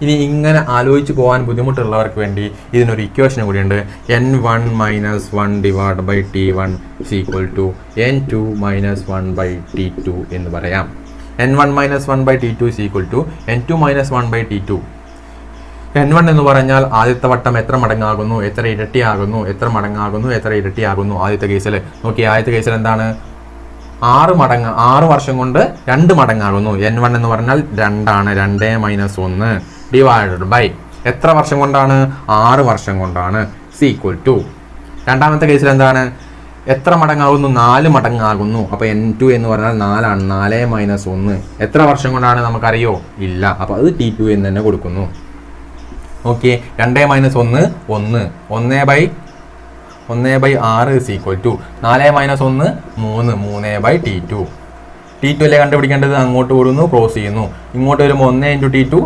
ഇനി ഇങ്ങനെ ആലോചിച്ച് പോകാൻ ബുദ്ധിമുട്ടുള്ളവർക്ക് വേണ്ടി ഇതിനൊരു ഇക്വേഷൻ കൂടിയുണ്ട്. n1 - 1 divide by t1 = n2 - 1 by t2 എന്ന് പറയാം. n1 - 1 by t2 = n2 - 1 by t2. n1 എന്ന് പറഞ്ഞാൽ ആദ്യത്തെ വട്ടം എത്ര മടങ്ങാകുന്നു, എത്ര ഇരട്ടിയാകുന്നു, എത്ര മടങ്ങാകുന്നു, എത്ര ഇരട്ടിയാകുന്നു. ആദ്യത്തെ കേസിൽ നോക്കി, ആദ്യത്തെ കേസിൽ എന്താണ്? 6 വർഷം കൊണ്ട് 2 മടങ്ങാകുന്നു. n1 എന്ന് പറഞ്ഞാൽ 2 ആണ്. 2 - 1 ഡിവൈഡഡ് ബൈ എത്ര വർഷം കൊണ്ടാണ്? 6 വർഷം കൊണ്ടാണ്. = രണ്ടാമത്തെ കേസിൽ എന്താണ്? എത്ര മടങ്ങാകുന്നു? 4 മടങ്ങാകുന്നു. അപ്പോൾ n2 എന്ന് പറഞ്ഞാൽ 4 ആണ്. 4 - 1 എത്ര വർഷം കൊണ്ടാണ് നമുക്കറിയോ? ഇല്ല. അപ്പോൾ അത് t2 എന്ന് തന്നെ കൊടുക്കുന്നു. Okay, 2 - 1 1 1/6 = 4 - 1 3 3/t2. t2 അല്ലേ കണ്ടുപിടിക്കേണ്ടത്. അങ്ങോട്ട് കൂടുന്നു, ക്രോസ് ചെയ്യുന്നു. ഇങ്ങോട്ട് വരുമ്പോൾ 1 × t2